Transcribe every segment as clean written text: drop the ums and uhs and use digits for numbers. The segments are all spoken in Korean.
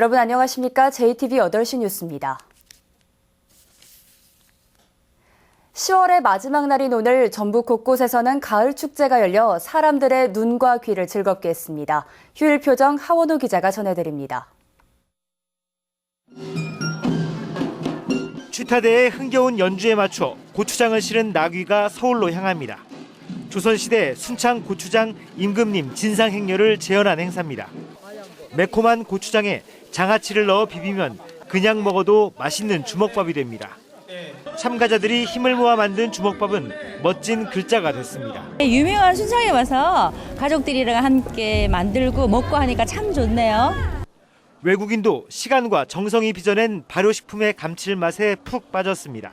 여러분 안녕하십니까? JTV 8시 뉴스입니다. 10월의 마지막 날인 오늘 전북 곳곳에서는 가을 축제가 열려 사람들의 눈과 귀를 즐겁게 했습니다. 휴일 표정 하원호 기자가 전해드립니다. 취타대의 흥겨운 연주에 맞춰 고추장을 실은 나귀가 서울로 향합니다. 조선시대 순창 고추장 임금님 진상행렬을 재현한 행사입니다. 매콤한 고추장에 장아찌를 넣어 비비면 그냥 먹어도 맛있는 주먹밥이 됩니다. 참가자들이 힘을 모아 만든 주먹밥은 멋진 글자가 됐습니다. 유명한 순창에 와서 가족들이랑 함께 만들고 먹고 하니까 참 좋네요. 외국인도 시간과 정성이 빚어낸 발효식품의 감칠맛에 푹 빠졌습니다.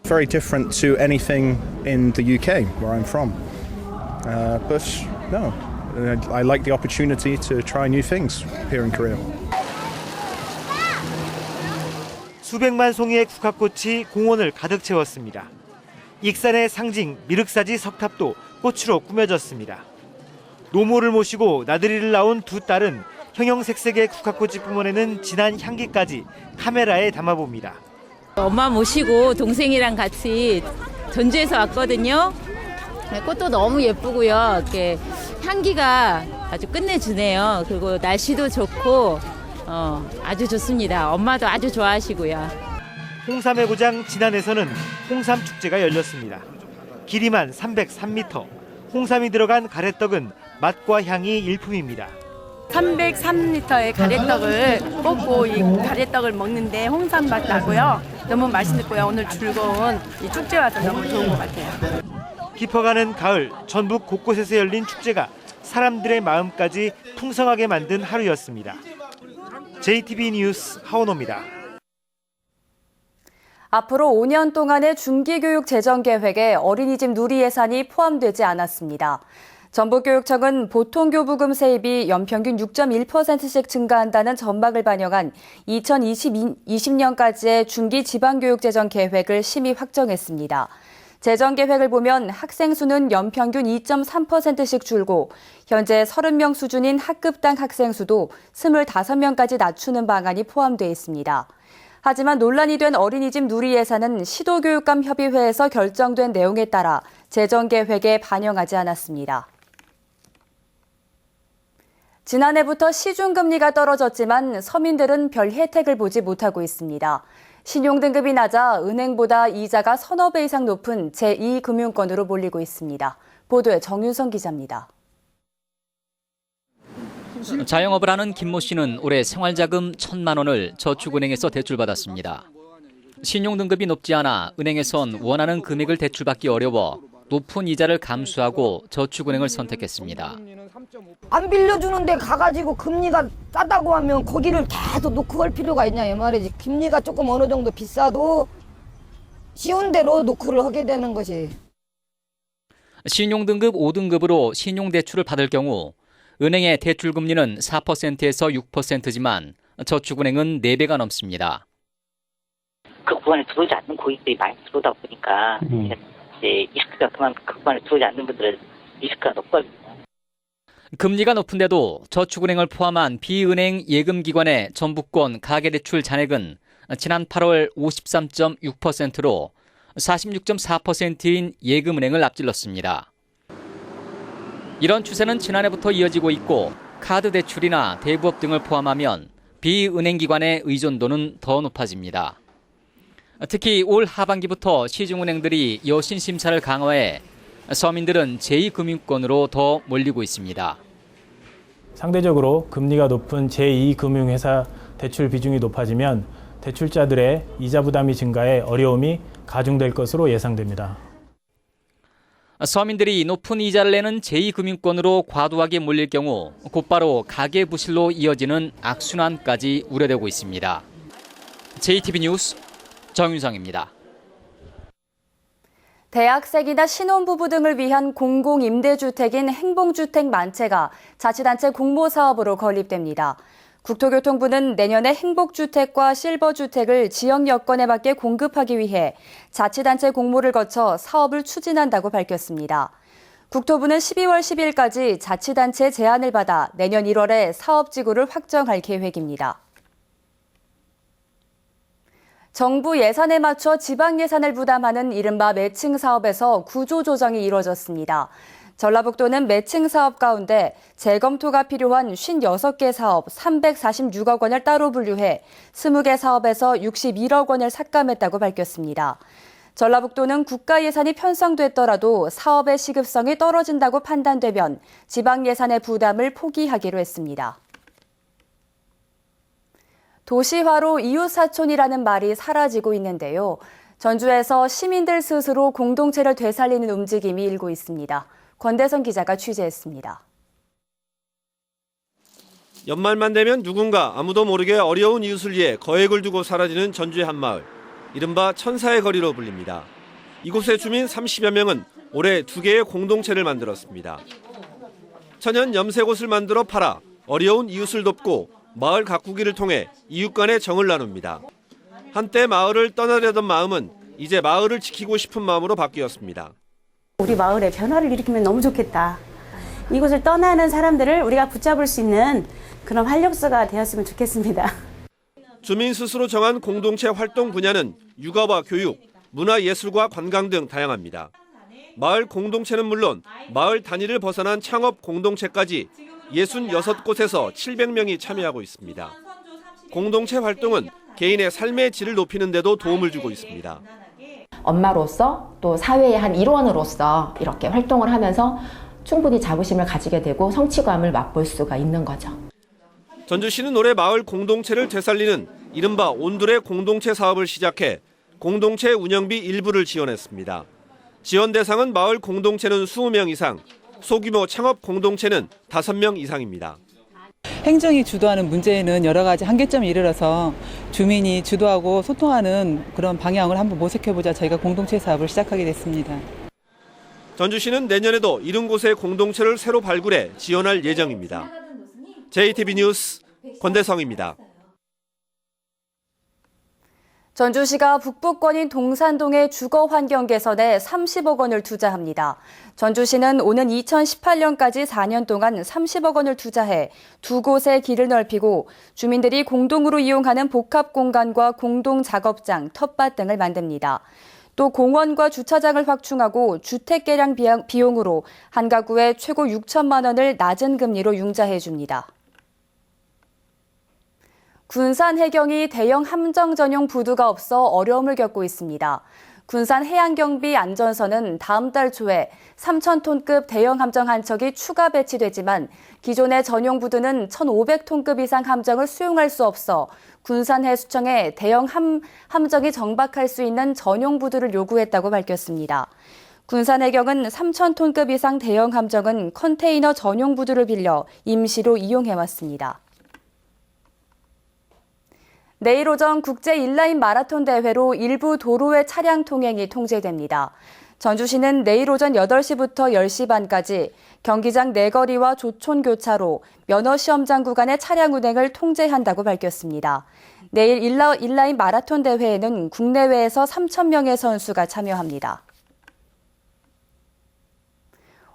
Very different to anything in the UK, where I'm from. But no, I like the opportunity to try new things here in Korea. 수백만 송이의 국화꽃이 공원을 가득 채웠습니다. 익산의 상징 미륵사지 석탑도 꽃으로 꾸며졌습니다. 노모를 모시고 나들이를 나온 두 딸은 형형색색의 국화꽃이 뿜어내는 진한 향기까지 카메라에 담아봅니다. 엄마 모시고 동생이랑 같이 전주에서 왔거든요. 꽃도 너무 예쁘고요. 이렇게 향기가 아주 끝내주네요. 그리고 날씨도 좋고 아주 좋습니다. 엄마도 아주 좋아하시고요. 홍삼의 고장 진안에서는 홍삼 축제가 열렸습니다. 길이만 303m, 홍삼이 들어간 가래떡은 맛과 향이 일품입니다. 303리터의 가래떡을 꽂고 이 가래떡을 먹는데 홍삼 맛 나고요. 너무 맛있고요. 오늘 즐거운 이 축제 와서 너무 좋은 것 같아요. 깊어가는 가을, 전북 곳곳에서 열린 축제가 사람들의 마음까지 풍성하게 만든 하루였습니다. JTB 뉴스 하원호입니다. 앞으로 5년 동안의 중기교육 재정 계획에 어린이집 누리 예산이 포함되지 않았습니다. 전북교육청은 보통교부금 세입이 연평균 6.1%씩 증가한다는 전망을 반영한 2020년까지의 중기 지방교육 재정 계획을 심의 확정했습니다. 재정 계획을 보면 학생 수는 연평균 2.3%씩 줄고 현재 30명 수준인 학급당 학생 수도 25명까지 낮추는 방안이 포함되어 있습니다. 하지만 논란이 된 어린이집 누리 예산은 시도교육감협의회에서 결정된 내용에 따라 재정 계획에 반영하지 않았습니다. 지난해부터 시중금리가 떨어졌지만 서민들은 별 혜택을 보지 못하고 있습니다. 신용등급이 낮아 은행보다 이자가 서너 배 이상 높은 제2금융권으로 몰리고 있습니다. 보도에 정윤성 기자입니다. 자영업을 하는 김모 씨는 올해 생활자금 1,000만 원을 저축은행에서 대출받았습니다. 신용등급이 높지 않아 은행에선 원하는 금액을 대출받기 어려워 높은 이자를 감수하고 저축은행을 선택했습니다. 안 빌려주는데 가가지고 금리가 싸다고 하면 거기를 계속 놓고 갈 필요가 있냐 이 말이지. 금리가 조금 어느 정도 비싸도 쉬운 대로 노크를 하게 되는 것이. 신용등급 5등급으로 신용대출을 받을 경우 은행의 대출금리는 4%에서 6%지만 저축은행은 4배가 넘습니다. 그 구간에 들어오지 않는 고객들이 많이 들어오다 보니까 이제 리스크가 그만큼 그 구간에 들어오지 않는 분들은 리스크가 높거든요. 금리가 높은데도 저축은행을 포함한 비은행 예금기관의 전부권 가계대출 잔액은 지난 8월 53.6%로 46.4%인 예금은행을 앞질렀습니다. 이런 추세는 지난해부터 이어지고 있고 카드 대출이나 대부업 등을 포함하면 비은행 기관의 의존도는 더 높아집니다. 특히 올 하반기부터 시중은행들이 여신 심사를 강화해 서민들은 제2금융권으로 더 몰리고 있습니다. 상대적으로 금리가 높은 제2금융회사 대출 비중이 높아지면 대출자들의 이자 부담이 증가해 어려움이 가중될 것으로 예상됩니다. 서민들이 높은 이자를 내는 제2금융권으로 과도하게 몰릴 경우 곧바로 가계부실로 이어지는 악순환까지 우려되고 있습니다. JTB 뉴스 정윤성입니다. 대학생이나 신혼부부 등을 위한 공공임대주택인 행복주택 만채가 자치단체 공모사업으로 건립됩니다. 국토교통부는 내년에 행복주택과 실버주택을 지역 여건에 맞게 공급하기 위해 자치단체 공모를 거쳐 사업을 추진한다고 밝혔습니다. 국토부는 12월 10일까지 자치단체 제안을 받아 내년 1월에 사업지구를 확정할 계획입니다. 정부 예산에 맞춰 지방 예산을 부담하는 이른바 매칭 사업에서 구조조정이 이뤄졌습니다. 전라북도는 매칭 사업 가운데 재검토가 필요한 56개 사업 346억 원을 따로 분류해 20개 사업에서 61억 원을 삭감했다고 밝혔습니다. 전라북도는 국가 예산이 편성됐더라도 사업의 시급성이 떨어진다고 판단되면 지방 예산의 부담을 포기하기로 했습니다. 도시화로 이웃사촌이라는 말이 사라지고 있는데요. 전주에서 시민들 스스로 공동체를 되살리는 움직임이 일고 있습니다. 권대선 기자가 취재했습니다. 연말만 되면 누군가 아무도 모르게 어려운 이웃을 위해 거액을 두고 사라지는 전주의 한 마을. 이른바 천사의 거리로 불립니다. 이곳의 주민 30여 명은 올해 2개의 공동체를 만들었습니다. 천연 염색옷을 만들어 팔아 어려운 이웃을 돕고 마을 가꾸기를 통해 이웃 간의 정을 나눕니다. 한때 마을을 떠나려던 마음은 이제 마을을 지키고 싶은 마음으로 바뀌었습니다. 우리 마을에 변화를 일으키면 너무 좋겠다. 이곳을 떠나는 사람들을 우리가 붙잡을 수 있는 그런 활력소가 되었으면 좋겠습니다. 주민 스스로 정한 공동체 활동 분야는 육아와 교육, 문화예술과 관광 등 다양합니다. 마을 공동체는 물론 마을 단위를 벗어난 창업 공동체까지 66곳에서 700명이 참여하고 있습니다. 공동체 활동은 개인의 삶의 질을 높이는 데도 도움을 주고 있습니다. 엄마로서 또 사회의 한 일원으로서 이렇게 활동을 하면서 충분히 자부심을 가지게 되고 성취감을 맛볼 수가 있는 거죠. 전주시는 올해 마을 공동체를 되살리는 이른바 온둘의 공동체 사업을 시작해 공동체 운영비 일부를 지원했습니다. 지원 대상은 마을 공동체는 20명 이상, 소규모 창업 공동체는 5명 이상입니다. 행정이 주도하는 문제에는 여러 가지 한계점이 이르러서 주민이 주도하고 소통하는 그런 방향을 한번 모색해보자 저희가 공동체 사업을 시작하게 됐습니다. 전주시는 내년에도 70곳의 공동체를 새로 발굴해 지원할 예정입니다. JTB 뉴스 권대성입니다. 전주시가 북부권인 동산동의 주거 환경 개선에 30억 원을 투자합니다. 전주시는 오는 2018년까지 4년 동안 30억 원을 투자해 두 곳의 길을 넓히고 주민들이 공동으로 이용하는 복합 공간과 공동 작업장, 텃밭 등을 만듭니다. 또 공원과 주차장을 확충하고 주택 개량 비용으로 한 가구에 최고 6천만 원을 낮은 금리로 융자해 줍니다. 군산 해경이 대형 함정 전용 부두가 없어 어려움을 겪고 있습니다. 군산 해양경비 안전선은 다음 달 초에 3,000톤급 대형 함정 한 척이 추가 배치되지만 기존의 전용 부두는 1,500톤급 이상 함정을 수용할 수 없어 군산해수청에 대형 함정이 정박할 수 있는 전용 부두를 요구했다고 밝혔습니다. 군산해경은 3,000톤급 이상 대형 함정은 컨테이너 전용 부두를 빌려 임시로 이용해왔습니다. 내일 오전 국제 인라인 마라톤 대회로 일부 도로의 차량 통행이 통제됩니다. 전주시는 내일 오전 8시부터 10시 반까지 경기장 내거리와 조촌교차로, 면허시험장 구간의 차량 운행을 통제한다고 밝혔습니다. 내일 인라인 마라톤 대회에는 국내외에서 3,000명의 선수가 참여합니다.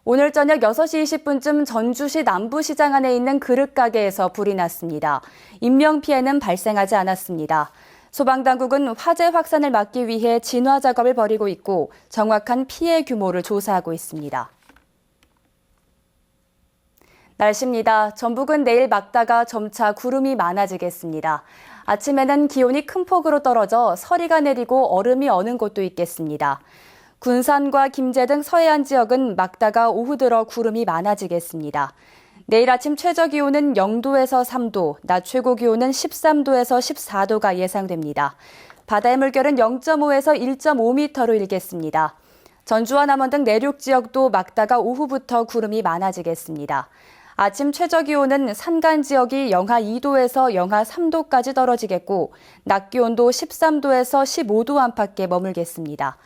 오늘 저녁 6시 20분쯤 전주시 남부시장 안에 있는 그릇가게에서 불이 났습니다. 인명피해는 발생하지 않았습니다. 소방당국은 화재 확산을 막기 위해 진화 작업을 벌이고 있고 정확한 피해 규모를 조사하고 있습니다. 날씨입니다. 전북은 내일 맑다가 점차 구름이 많아지겠습니다. 아침에는 기온이 큰 폭으로 떨어져 서리가 내리고 얼음이 어는 곳도 있겠습니다. 군산과 김제 등 서해안 지역은 맑다가 오후 들어 구름이 많아지겠습니다. 내일 아침 최저기온은 0도에서 3도, 낮 최고기온은 13도에서 14도가 예상됩니다. 바다의 물결은 0.5에서 1.5m로 일겠습니다. 전주와 남원 등 내륙 지역도 맑다가 오후부터 구름이 많아지겠습니다. 아침 최저기온은 산간 지역이 영하 2도에서 영하 3도까지 떨어지겠고 낮 기온도 13도에서 15도 안팎에 머물겠습니다.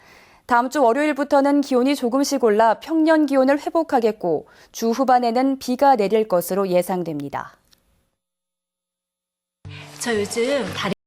다음 주 월요일부터는 기온이 조금씩 올라 평년 기온을 회복하겠고 주 후반에는 비가 내릴 것으로 예상됩니다. 저 요즘 다리